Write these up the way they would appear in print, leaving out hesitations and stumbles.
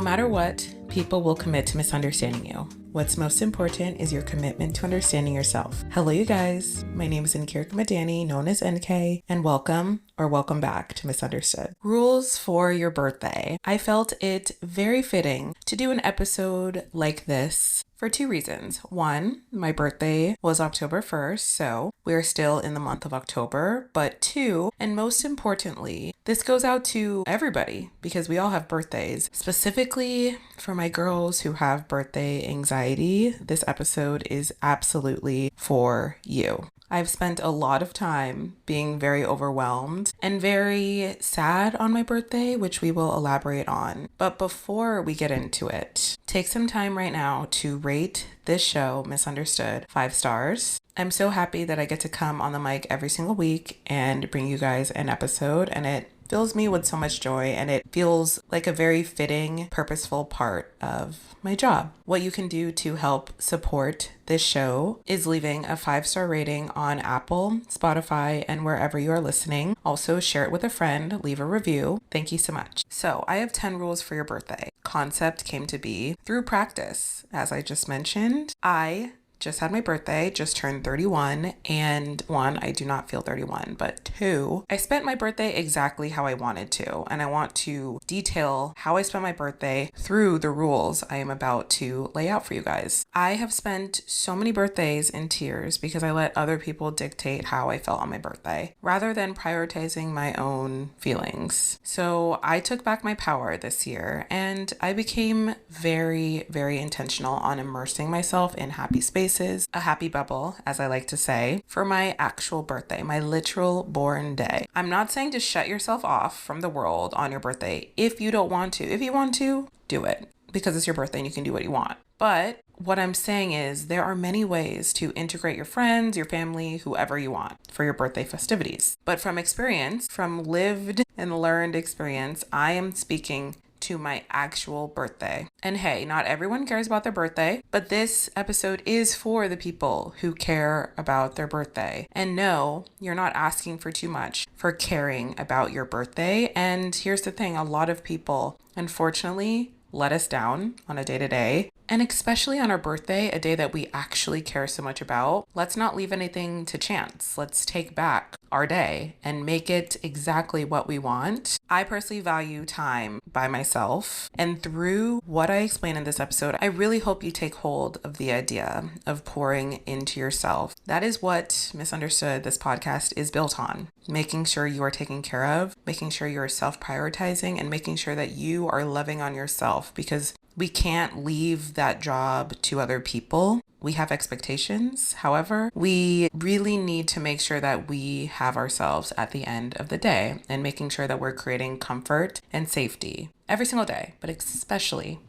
matter what, people will commit to misunderstanding you. What's most important is your commitment to understanding yourself. Hello, you guys. My name is Nkirka Madani, known as NK, and welcome back to Misunderstood. Rules for your birthday. I felt it very fitting to do an episode like this for two reasons. One, my birthday was October 1st, so we're still in the month of October. But two, and most importantly, this goes out to everybody because we all have birthdays. Specifically for my girls who have birthday anxiety, this episode is absolutely for you. I've spent a lot of time being very overwhelmed and very sad on my birthday, which we will elaborate on. But before we get into it, take some time right now to rate this show, Misunderstood, 5 stars. I'm so happy that I get to come on the mic every single week and bring you guys an episode, and it fills me with so much joy, and it feels like a very fitting, purposeful part of my job. What you can do to help support this show is leaving a 5-star rating on Apple, Spotify, and wherever you are listening. Also, share it with a friend, leave a review. Thank you so much. So, I have 10 rules for your birthday. Concept came to be through practice. As I just mentioned, I just had my birthday, just turned 31, and one, I do not feel 31, but two, I spent my birthday exactly how I wanted to, and I want to detail how I spent my birthday through the rules I am about to lay out for you guys. I have spent so many birthdays in tears because I let other people dictate how I felt on my birthday, rather than prioritizing my own feelings. So I took back my power this year, and I became very, very intentional on immersing myself in happy spaces, a happy bubble, as I like to say, for my actual birthday, my literal born day. I'm not saying to shut yourself off from the world on your birthday if you don't want to. If you want to, do it because it's your birthday and you can do what you want. But what I'm saying is there are many ways to integrate your friends, your family, whoever you want for your birthday festivities. But from experience, from lived and learned experience, I am speaking to my actual birthday. And hey, not everyone cares about their birthday, but this episode is for the people who care about their birthday. And no, you're not asking for too much for caring about your birthday. And here's the thing, a lot of people, unfortunately, let us down on a day-to-day. And especially on our birthday, a day that we actually care so much about, let's not leave anything to chance. Let's take back our day and make it exactly what we want. I personally value time by myself. And through what I explain in this episode, I really hope you take hold of the idea of pouring into yourself. That is what Misunderstood, this podcast, is built on. Making sure you are taken care of, making sure you're self-prioritizing, and making sure that you are loving on yourself, because we can't leave that job to other people. We have expectations. However, we really need to make sure that we have ourselves at the end of the day and making sure that we're creating comfort and safety every single day, but especially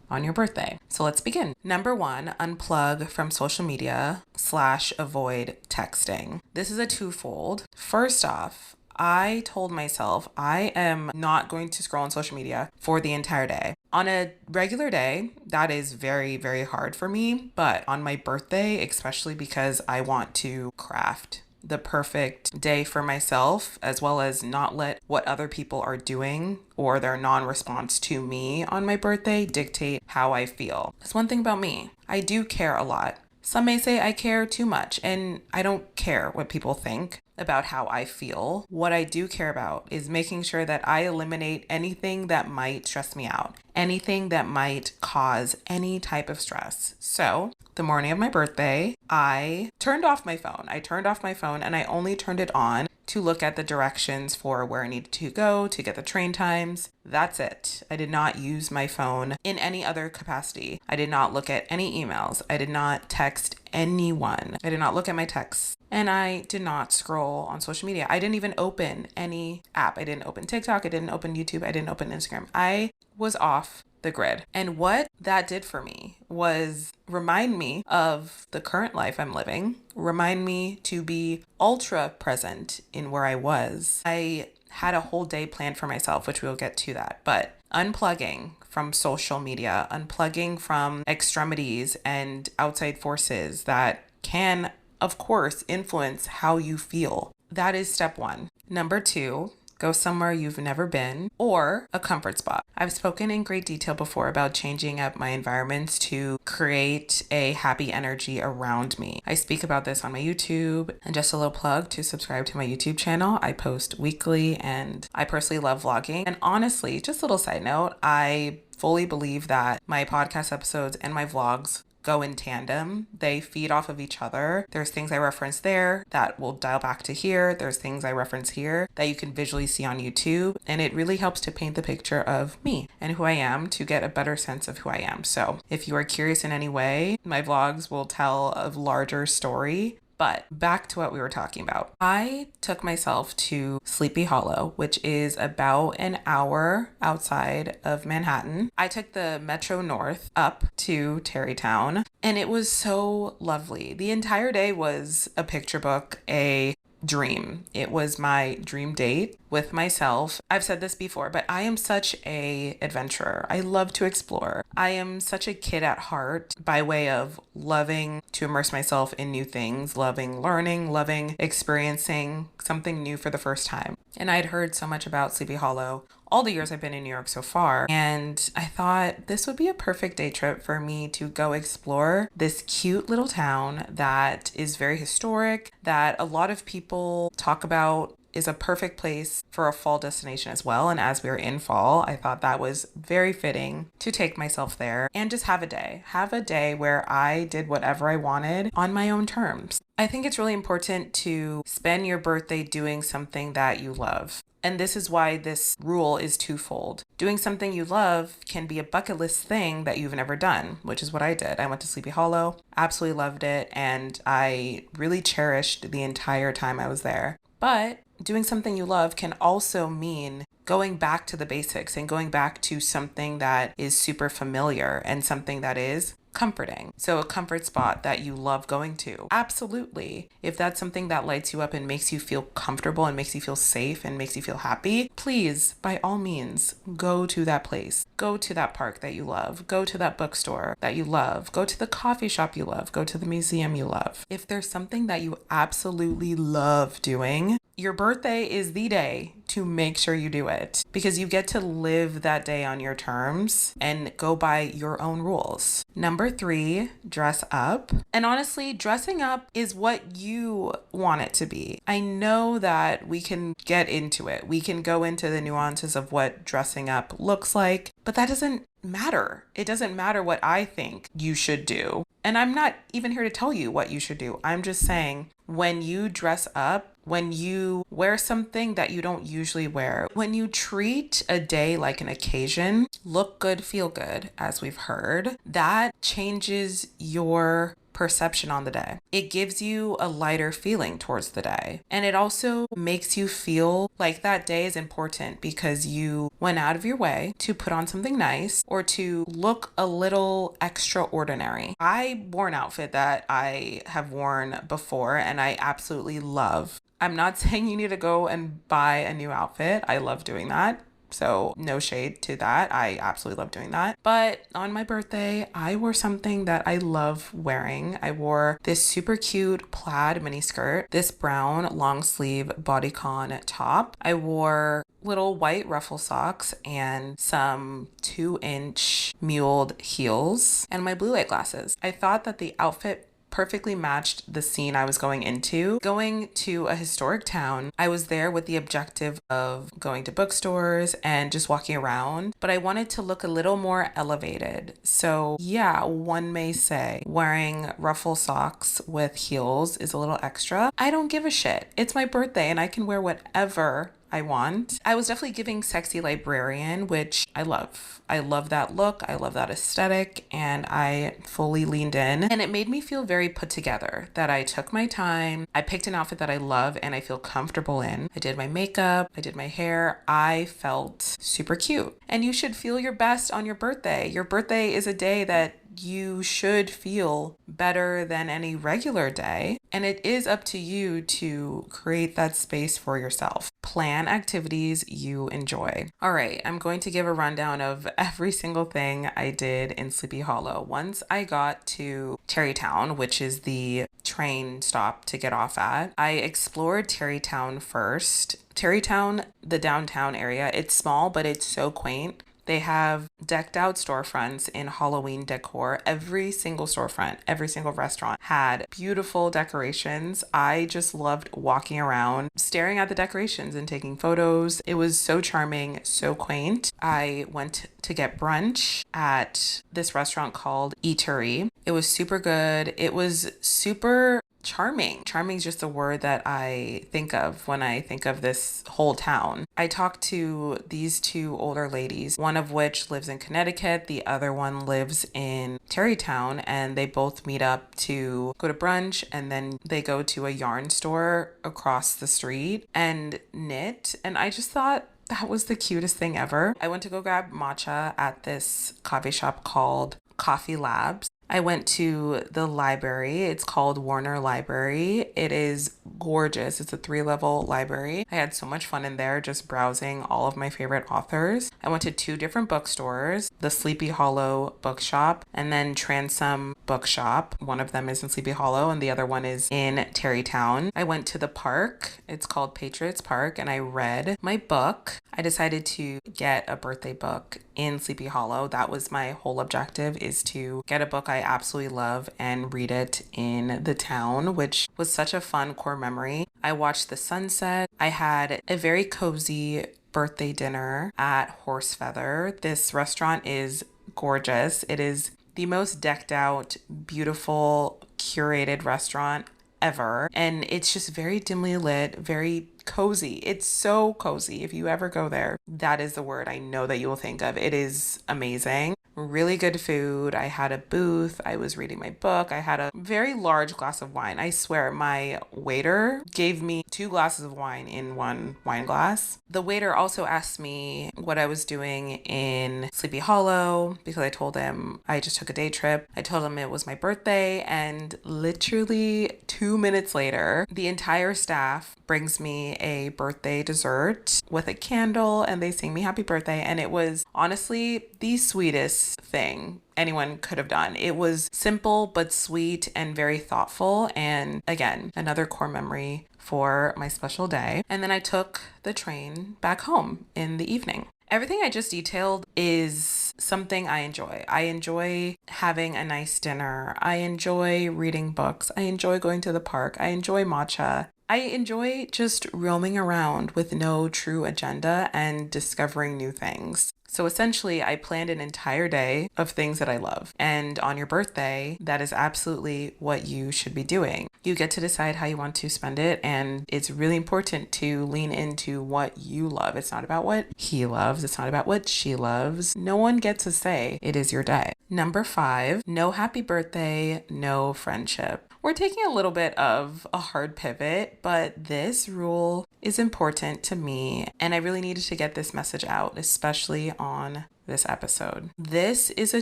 on your birthday. So let's begin. Number 1, unplug from social media / avoid texting. This is a twofold. First off, I told myself I am not going to scroll on social media for the entire day. On a regular day, that is very, very hard for me. But on my birthday, especially because I want to craft the perfect day for myself, as well as not let what other people are doing or their non-response to me on my birthday dictate how I feel. That's one thing about me. I do care a lot. Some may say I care too much, and I don't care what people think about how I feel. What I do care about is making sure that I eliminate anything that might stress me out, anything that might cause any type of stress. So the morning of my birthday, I turned off my phone. And I only turned it on to look at the directions for where I needed to go to get the train times. That's it. I did not use my phone in any other capacity. I did not look at any emails. I did not text anyone. I did not look at my texts. And I did not scroll on social media. I didn't even open any app. I didn't open TikTok. I didn't open YouTube. I didn't open Instagram. I was off the grid. And what that did for me was remind me of the current life I'm living, remind me to be ultra present in where I was. I had a whole day planned for myself, which we'll get to that, but unplugging from social media, unplugging from extremities and outside forces that can, of course, influence how you feel. That is step 1. Number 2, go somewhere you've never been, or a comfort spot. I've spoken in great detail before about changing up my environments to create a happy energy around me. I speak about this on my YouTube, and just a little plug to subscribe to my YouTube channel. I post weekly and I personally love vlogging. And honestly, just a little side note, I fully believe that my podcast episodes and my vlogs go in tandem. They feed off of each other. There's things I reference there that will dial back to here. There's things I reference here that you can visually see on YouTube. And it really helps to paint the picture of me and who I am to get a better sense of who I am. So if you are curious in any way, my vlogs will tell a larger story. But back to what we were talking about. I took myself to Sleepy Hollow, which is about an hour outside of Manhattan. I took the Metro North up to Tarrytown, and it was so lovely. The entire day was a picture book, a dream. It was my dream date with myself. I've said this before, but I am such a adventurer. I love to explore. I am such a kid at heart by way of loving to immerse myself in new things, loving learning, loving experiencing something new for the first time. And I'd heard so much about Sleepy Hollow all the years I've been in New York so far. And I thought this would be a perfect day trip for me to go explore this cute little town that is very historic, that a lot of people talk about is a perfect place for a fall destination as well. And as we were in fall, I thought that was very fitting to take myself there and just have a day where I did whatever I wanted on my own terms. I think it's really important to spend your birthday doing something that you love. And this is why this rule is twofold. Doing something you love can be a bucket list thing that you've never done, which is what I did. I went to Sleepy Hollow, absolutely loved it, and I really cherished the entire time I was there. But doing something you love can also mean going back to the basics and going back to something that is super familiar and something that is comforting. So a comfort spot that you love going to. Absolutely. If that's something that lights you up and makes you feel comfortable and makes you feel safe and makes you feel happy, please, by all means, go to that place. Go to that park that you love. Go to that bookstore that you love. Go to the coffee shop you love. Go to the museum you love. If there's something that you absolutely love doing, your birthday is the day to make sure you do it, because you get to live that day on your terms and go by your own rules. Number 3, dress up. And honestly, dressing up is what you want it to be. I know that we can get into it. We can go into the nuances of what dressing up looks like, but that doesn't matter. It doesn't matter what I think you should do. And I'm not even here to tell you what you should do. I'm just saying, when you dress up, when you wear something that you don't usually wear, when you treat a day like an occasion, look good, feel good, as we've heard, that changes your perception on the day. It gives you a lighter feeling towards the day. And it also makes you feel like that day is important because you went out of your way to put on something nice or to look a little extraordinary. I wore an outfit that I have worn before and I absolutely love. I'm not saying you need to go and buy a new outfit. I love doing that. So no shade to that. I absolutely love doing that. But on my birthday, I wore something that I love wearing. I wore this super cute plaid mini skirt, this brown long sleeve bodycon top. I wore little white ruffle socks and some 2-inch muled heels and my blue light glasses. I thought that the outfit perfectly matched the scene I was going into. Going to a historic town, I was there with the objective of going to bookstores and just walking around, but I wanted to look a little more elevated. So yeah, one may say wearing ruffle socks with heels is a little extra. I don't give a shit. It's my birthday and I can wear whatever I want. I was definitely giving sexy librarian, which I love. I love that look. I love that aesthetic, and I fully leaned in, and it made me feel very put together that I took my time. I picked an outfit that I love and I feel comfortable in. I did my makeup. I did my hair. I felt super cute, and you should feel your best on your birthday. Your birthday is a day that you should feel better than any regular day. And it is up to you to create that space for yourself. Plan activities you enjoy. All right, I'm going to give a rundown of every single thing I did in Sleepy Hollow. Once I got to Terrytown, which is the train stop to get off at, I explored Terrytown first. Terrytown, the downtown area, it's small, but it's so quaint. They have decked out storefronts in Halloween decor. Every single storefront, every single restaurant had beautiful decorations. I just loved walking around, staring at the decorations and taking photos. It was so charming, so quaint. I went to get brunch at this restaurant called Eatery. It was super good. It was super charming. Charming is just a word that I think of when I think of this whole town. I talked to these two older ladies, one of which lives in Connecticut, the other one lives in Terrytown, and they both meet up to go to brunch, and then they go to a yarn store across the street and knit. And I just thought that was the cutest thing ever. I went to go grab matcha at this coffee shop called Coffee Labs. I went to the library. It's called Warner Library. It is gorgeous. It's a 3-level library. I had so much fun in there just browsing all of my favorite authors. I went to 2 different bookstores, the Sleepy Hollow Bookshop and then Transom Bookshop. One of them is in Sleepy Hollow and the other one is in Terrytown. I went to the park. It's called Patriots Park, and I read my book. I decided to get a birthday book in Sleepy Hollow. That was my whole objective, is to get a book I absolutely love and read it in the town, which was such a fun core memory. I watched the sunset. I had a very cozy birthday dinner at Horse Feather. This restaurant is gorgeous. It is the most decked out, beautiful, curated restaurant ever. And it's just very dimly lit, very cozy. It's so cozy. If you ever go there, that is the word I know that you will think of. It is amazing. Really good food. I had a booth. I was reading my book. I had a very large glass of wine. I swear my waiter gave me 2 glasses of wine in one wine glass. The waiter also asked me what I was doing in Sleepy Hollow because I told him I just took a day trip. I told him it was my birthday, and literally 2 minutes later, the entire staff brings me a birthday dessert with a candle and they sing me happy birthday. And it was honestly the sweetest thing anyone could have done. It was simple but sweet and very thoughtful. And again, another core memory for my special day. And then I took the train back home in the evening. Everything I just detailed is something I enjoy. I enjoy having a nice dinner. I enjoy reading books. I enjoy going to the park. I enjoy matcha. I enjoy just roaming around with no true agenda and discovering new things. So essentially, I planned an entire day of things that I love. And on your birthday, that is absolutely what you should be doing. You get to decide how you want to spend it. And it's really important to lean into what you love. It's not about what he loves. It's not about what she loves. No one gets to say it is your day. Number 5, no happy birthday, no friendship. We're taking a little bit of a hard pivot, but this rule is important to me, and I really needed to get this message out, especially on this episode. This is a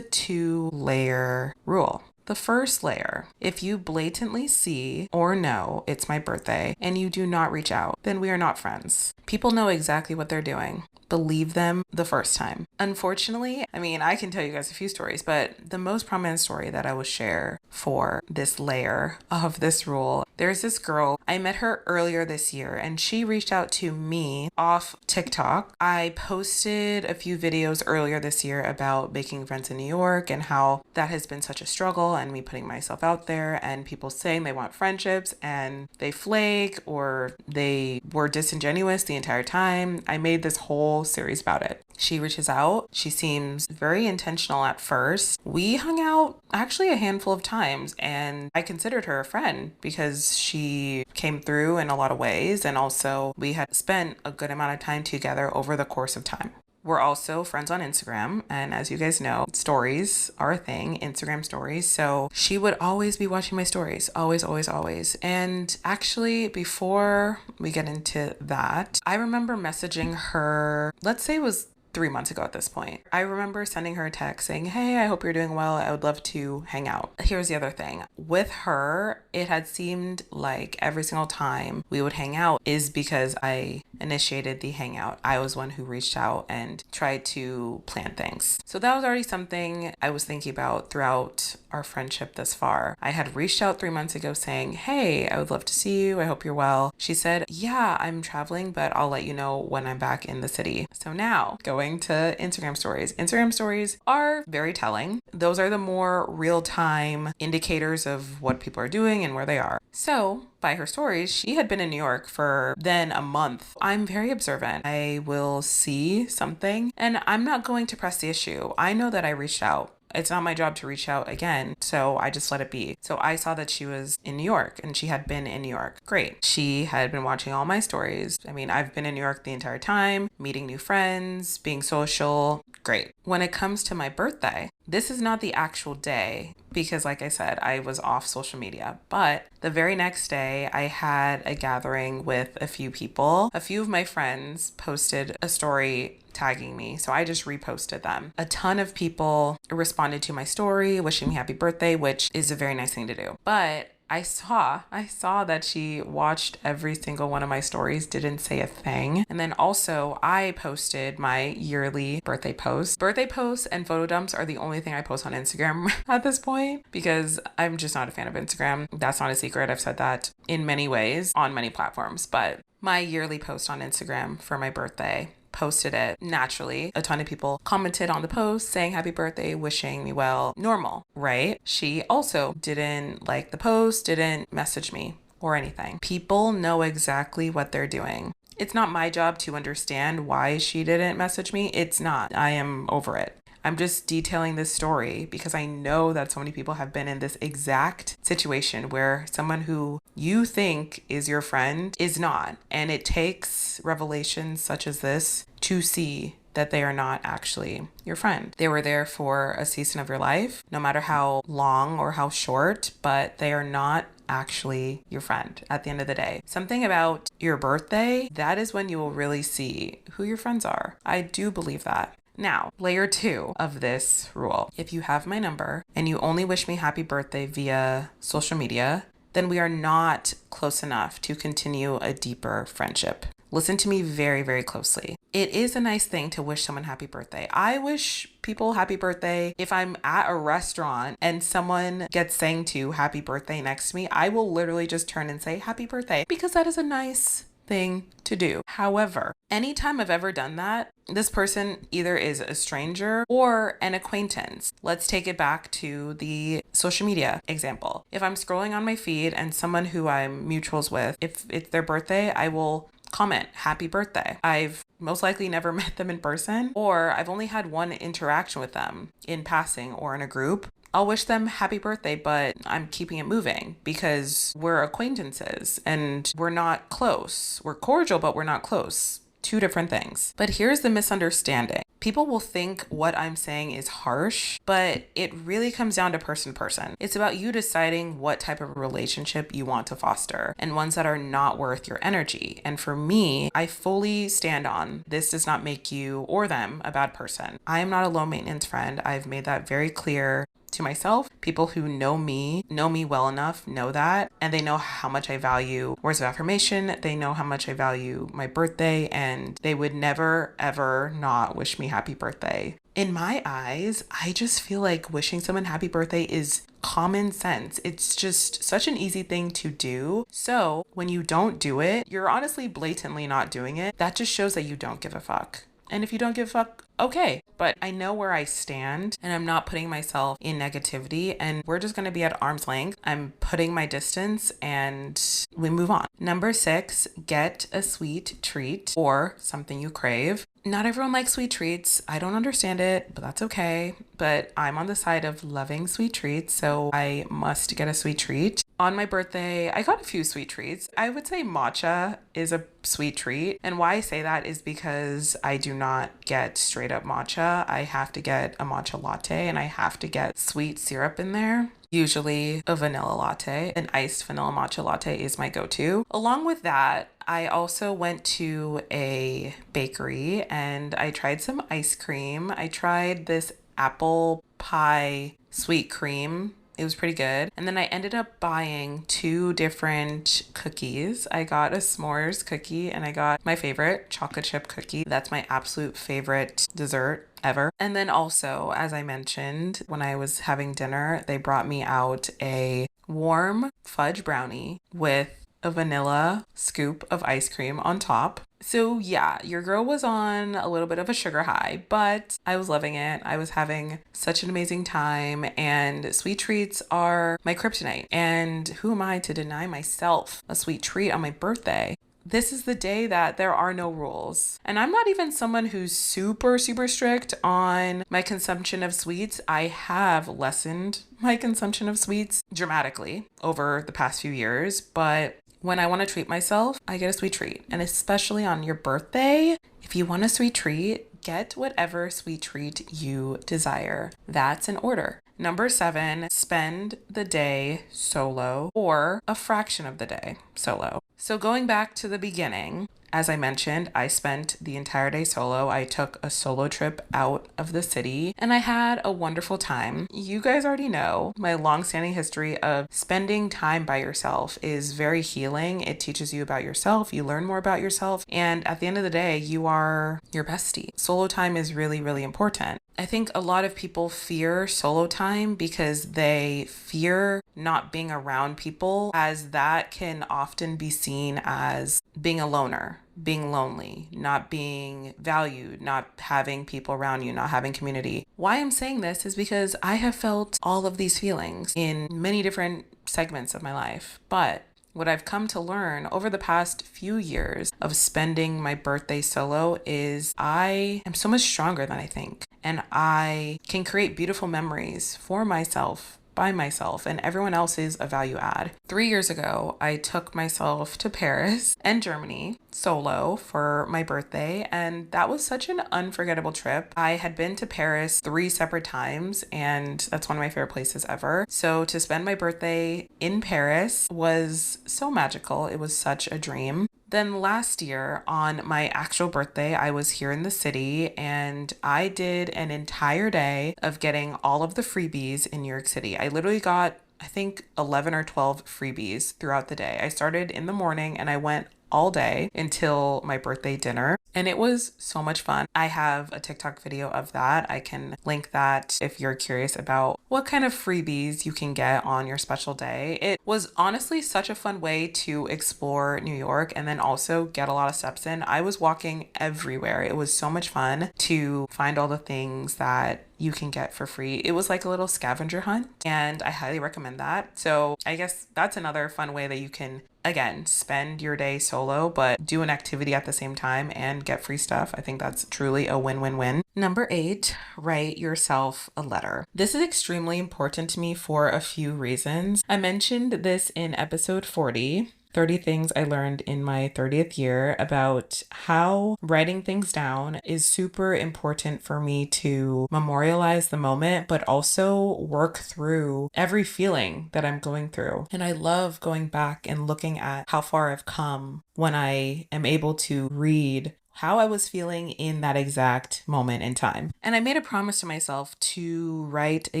2-layer rule. The first layer, if you blatantly see or know it's my birthday and you do not reach out, then we are not friends. People know exactly what they're doing. Believe them the first time. Unfortunately, I can tell you guys a few stories, but the most prominent story that I will share for this layer of this rule, there's this girl, I met her earlier this year and she reached out to me off TikTok. I posted a few videos earlier this year about making friends in New York and how that has been such a struggle, and me putting myself out there and people saying they want friendships and they flake or they were disingenuous the entire time. I made this whole series about it. She reaches out. She seems very intentional at first. We hung out actually a handful of times and I considered her a friend because she came through in a lot of ways, and also we had spent a good amount of time together over the course of time. We're also friends on Instagram, and as you guys know, stories are a thing, Instagram stories. So she would always be watching my stories, always, always, always. And actually, before we get into that, I remember messaging her, let's say it was 3 months ago at this point. I remember sending her a text saying, hey, I hope you're doing well. I would love to hang out. Here's the other thing. With her, it had seemed like every single time we would hang out is because I initiated the hangout. I was one who reached out and tried to plan things. So that was already something I was thinking about throughout our friendship thus far. I had reached out 3 months ago saying, hey, I would love to see you. I hope you're well. She said, yeah, I'm traveling, but I'll let you know when I'm back in the city. So now going to Instagram stories. Instagram stories are very telling. Those are the more real-time indicators of what people are doing and where they are. So by her stories, she had been in New York for then a month. I'm very observant. I will see something and I'm not going to press the issue. I know that I reached out. It's not my job to reach out again, so I just let it be. So I saw that she was in New York and she had been in New York. Great. She had been watching all my stories. I mean, I've been in New York the entire time, meeting new friends, being social. Great. When it comes to my birthday, this is not the actual day because, like I said, I was off social media. But the very next day, I had a gathering with a few people. A few of my friends posted a story tagging me, so I just reposted them. A ton of people responded to my story, wishing me happy birthday, which is a very nice thing to do. But I saw that she watched every single one of my stories, didn't say a thing. And then also I posted my yearly birthday post. Birthday posts and photo dumps are the only thing I post on Instagram at this point because I'm just not a fan of Instagram. That's not a secret. I've said that in many ways on many platforms, but my yearly post on Instagram for my birthday, posted it naturally. A ton of people commented on the post saying happy birthday, wishing me well. Normal, right? She also didn't like the post, didn't message me or anything. People know exactly what they're doing. It's not my job to understand why she didn't message me. It's not. I am over it. I'm just detailing this story because I know that so many people have been in this exact situation where someone who you think is your friend is not. And it takes revelations such as this to see that they are not actually your friend. They were there for a season of your life, no matter how long or how short, but they are not actually your friend at the end of the day. Something about your birthday, that is when you will really see who your friends are. I do believe that. Now, layer 2 of this rule. If you have my number and you only wish me happy birthday via social media, then we are not close enough to continue a deeper friendship. Listen to me very, very closely. It is a nice thing to wish someone happy birthday. I wish people happy birthday. If I'm at a restaurant and someone gets sang to happy birthday next to me, I will literally just turn and say happy birthday because that is a nice thing to do. However, anytime I've ever done that, this person either is a stranger or an acquaintance. Let's take it back to the social media example. If I'm scrolling on my feed and someone who I'm mutuals with, if it's their birthday, I will comment happy birthday. I've most likely never met them in person, or I've only had one interaction with them in passing or in a group. I'll wish them happy birthday, but I'm keeping it moving because we're acquaintances and we're not close. We're cordial, but we're not close. Two different things. But here's the misunderstanding. People will think what I'm saying is harsh, but it really comes down to person to person. It's about you deciding what type of relationship you want to foster and ones that are not worth your energy. And for me, I fully stand on this does not make you or them a bad person. I am not a low maintenance friend. I've made that very clear to myself. People who know me well enough know that, and they know how much I value words of affirmation. They know how much I value my birthday, and they would never ever not wish me happy birthday. In my eyes, I just feel like wishing someone happy birthday is common sense. It's just such an easy thing to do. So when you don't do it, you're honestly blatantly not doing it. That just shows that you don't give a fuck. And if you don't give a fuck, okay. But I know where I stand and I'm not putting myself in negativity, and we're just going to be at arm's length. I'm putting my distance and we move on. Number 6, get a sweet treat or something you crave. Not everyone likes sweet treats. I don't understand it, but that's okay. But I'm on the side of loving sweet treats, so I must get a sweet treat. On my birthday, I got a few sweet treats. I would say matcha is a sweet treat. And why I say that is because I do not get straight up matcha. I have to get a matcha latte and I have to get sweet syrup in there. Usually a vanilla latte. An iced vanilla matcha latte is my go-to. Along with that, I also went to a bakery and I tried some ice cream. I tried this apple pie sweet cream. It was pretty good. And then I ended up buying 2 different cookies. I got a s'mores cookie and I got my favorite chocolate chip cookie. That's my absolute favorite dessert ever. And then also, as I mentioned, when I was having dinner, they brought me out a warm fudge brownie with a vanilla scoop of ice cream on top. So yeah, your girl was on a little bit of a sugar high, but I was loving it. I was having such an amazing time, and sweet treats are my kryptonite. And who am I to deny myself a sweet treat on my birthday? This is the day that there are no rules. And I'm not even someone who's super strict on my consumption of sweets. I have lessened my consumption of sweets dramatically over the past few years, but when I want to treat myself, I get a sweet treat. And especially on your birthday, if you want a sweet treat, get whatever sweet treat you desire. That's in order. Number 7, spend the day solo or a fraction of the day solo. So going back to the beginning, as I mentioned, I spent the entire day solo. I took a solo trip out of the city and I had a wonderful time. You guys already know my long-standing history of spending time by yourself is very healing. It teaches you about yourself. You learn more about yourself. And at the end of the day, you are your bestie. Solo time is really important. I think a lot of people fear solo time because they fear not being around people, as that can often be seen as being a loner, being lonely, not being valued, not having people around you, not having community. Why I'm saying this is because I have felt all of these feelings in many different segments of my life, but what I've come to learn over the past few years of spending my birthday solo is I am so much stronger than I think. And I can create beautiful memories for myself, by myself, and everyone else is a value add. 3 years ago, I took myself to Paris and Germany solo for my birthday, and that was such an unforgettable trip. I had been to Paris 3 separate times, and that's one of my favorite places ever. So to spend my birthday in Paris was so magical. It was such a dream. Then last year on my actual birthday, I was here in the city and I did an entire day of getting all of the freebies in New York City. I literally got, I think, 11 or 12 freebies throughout the day. I started in the morning and I went all day until my birthday dinner. And it was so much fun. I have a TikTok video of that. I can link that if you're curious about what kind of freebies you can get on your special day. It was honestly such a fun way to explore New York and then also get a lot of steps in. I was walking everywhere. It was so much fun to find all the things that you can get for free. It was like a little scavenger hunt and I highly recommend that. So I guess that's another fun way that you can, again, spend your day solo, but do an activity at the same time and get free stuff. I think that's truly a win-win-win. Number 8, write yourself a letter. This is extremely important to me for a few reasons. I mentioned this in episode 40. 30 things I learned in my 30th year about how writing things down is super important for me to memorialize the moment, but also work through every feeling that I'm going through. And I love going back and looking at how far I've come when I am able to read how I was feeling in that exact moment in time. And I made a promise to myself to write a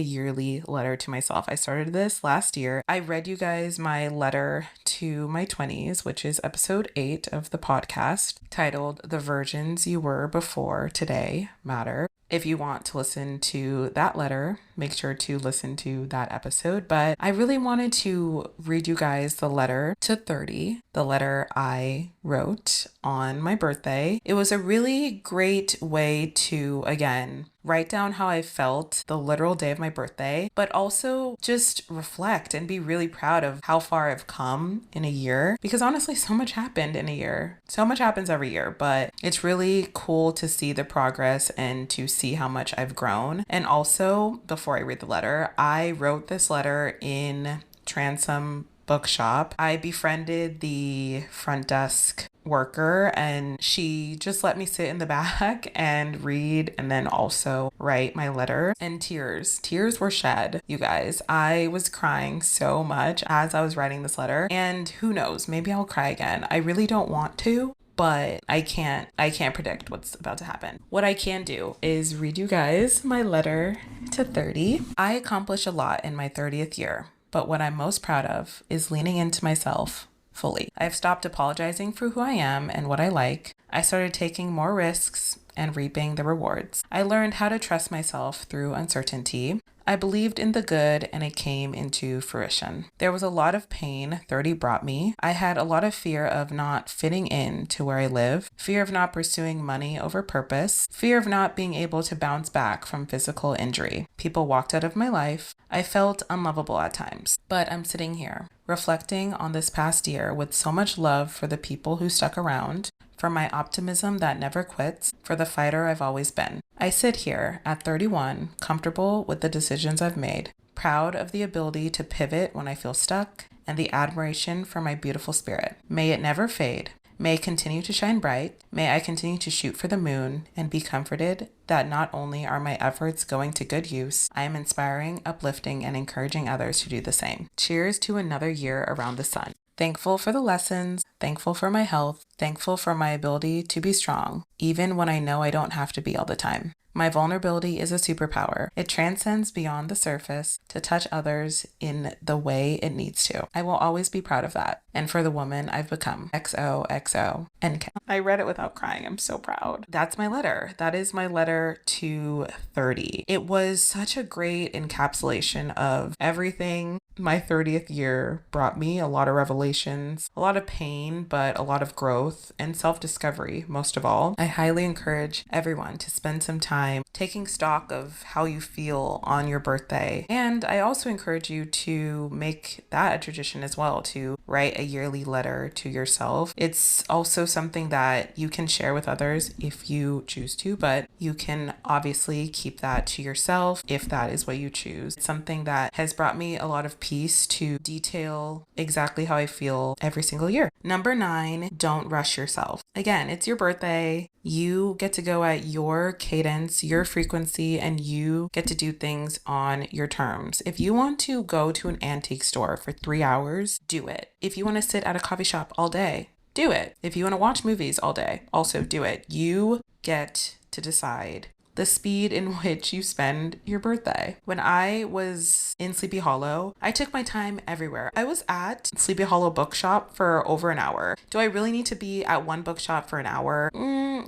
yearly letter to myself. I started this last year. I read you guys my letter to my 20s, which is episode 8 of the podcast, titled The Virgins You Were Before Today Matter. If you want to listen to that letter, make sure to listen to that episode. But I really wanted to read you guys the letter to 30, the letter I wrote on my birthday. It was a really great way to, again, write down how I felt the literal day of my birthday, but also just reflect and be really proud of how far I've come in a year. Because honestly, so much happened in a year. So much happens every year, but it's really cool to see the progress and to see how much I've grown. And also, before I read the letter, I wrote this letter in Transom Bookshop. I befriended the front desk worker, and she just let me sit in the back and read and then also write my letter. And tears were shed, you guys. I was crying so much as I was writing this letter, and who knows, maybe I'll cry again. I really don't want to, but I can't predict what's about to happen. What I can do is read you guys my letter to 30. I accomplished a lot in my 30th year, but what I'm most proud of is leaning into myself fully. I've stopped apologizing for who I am and what I like. I started taking more risks and reaping the rewards. I learned how to trust myself through uncertainty. I believed in the good and it came into fruition. There was a lot of pain 30 brought me. I had a lot of fear of not fitting in to where I live, fear of not pursuing money over purpose, fear of not being able to bounce back from physical injury. People walked out of my life. I felt unlovable at times, but I'm sitting here reflecting on this past year with so much love for the people who stuck around, for my optimism that never quits, for the fighter I've always been. I sit here at 31, comfortable with the decisions I've made, proud of the ability to pivot when I feel stuck, and the admiration for my beautiful spirit. May it never fade. May it continue to shine bright. May I continue to shoot for the moon and be comforted that not only are my efforts going to good use, I am inspiring, uplifting, and encouraging others to do the same. Cheers to another year around the sun. Thankful for the lessons, thankful for my health, thankful for my ability to be strong, even when I know I don't have to be all the time. My vulnerability is a superpower. It transcends beyond the surface to touch others in the way it needs to. I will always be proud of that. And for the woman I've become. XOXO NK. I read it without crying. I'm so proud. That's my letter. That is my letter to 30. It was such a great encapsulation of everything my 30th year brought me. A lot of revelations, a lot of pain, but a lot of growth and self-discovery most of all. I highly encourage everyone to spend some time taking stock of how you feel on your birthday. And I also encourage you to make that a tradition as well, to write a yearly letter to yourself. It's also something that you can share with others if you choose to, but you can obviously keep that to yourself if that is what you choose. It's something that has brought me a lot of peace to detail exactly how I feel every single year. Number 9, don't rush yourself. Again, it's your birthday. You get to go at your cadence, your frequency, and you get to do things on your terms. If you want to go to an antique store for 3 hours, do it. If you want to sit at a coffee shop all day, do it. If you want to watch movies all day, also do it. You get to decide the speed in which you spend your birthday. When I was in Sleepy Hollow, I took my time everywhere. I was at Sleepy Hollow bookshop for over an hour. Do I really need to be at one bookshop for an hour?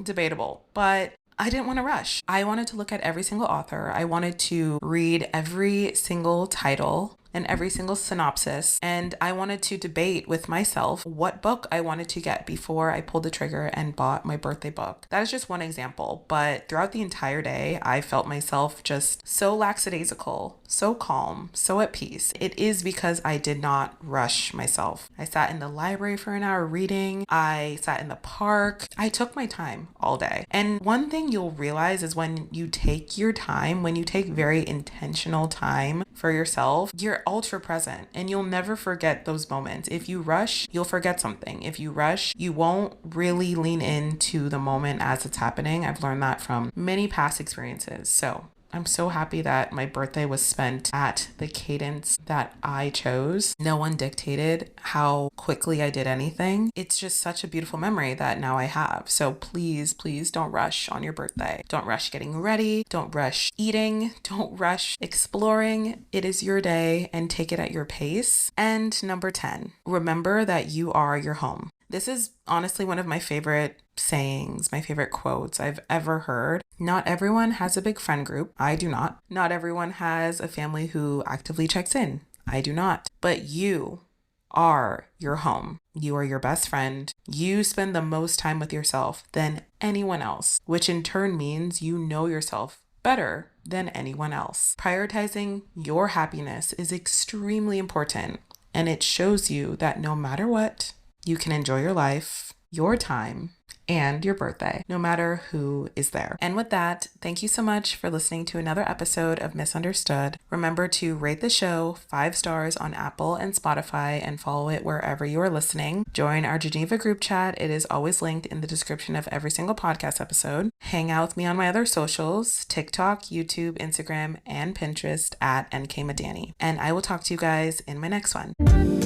Debatable, but I didn't want to rush. I wanted to look at every single author. I wanted to read every single title and every single synopsis. And I wanted to debate with myself what book I wanted to get before I pulled the trigger and bought my birthday book. That is just one example, but throughout the entire day, I felt myself just so lackadaisical, so calm, so at peace. It is because I did not rush myself. I sat in the library for an hour reading. I sat in the park. I took my time all day. And one thing you'll realize is when you take your time, when you take very intentional time for yourself, you're ultra present and you'll never forget those moments. If you rush, you'll forget something. If you rush, you won't really lean into the moment as it's happening. I've learned that from many past experiences. So I'm so happy that my birthday was spent at the cadence that I chose. No one dictated how quickly I did anything. It's just such a beautiful memory that now I have. So please, please don't rush on your birthday. Don't rush getting ready. Don't rush eating. Don't rush exploring. It is your day and take it at your pace. And number 10, remember that you are your home. This is honestly one of my favorite sayings, my favorite quotes I've ever heard. Not everyone has a big friend group. I do not. Not everyone has a family who actively checks in. I do not. But you are your home. You are your best friend. You spend the most time with yourself than anyone else, which in turn means you know yourself better than anyone else. Prioritizing your happiness is extremely important, and it shows you that no matter what, you can enjoy your life, your time, and your birthday, no matter who is there. And with that, thank you so much for listening to another episode of Misunderstood. Remember to rate the show 5 stars on Apple and Spotify and follow it wherever you are listening. Join our Geneva group chat. It is always linked in the description of every single podcast episode. Hang out with me on my other socials, TikTok, YouTube, Instagram, and Pinterest at nkmadani. And I will talk to you guys in my next one.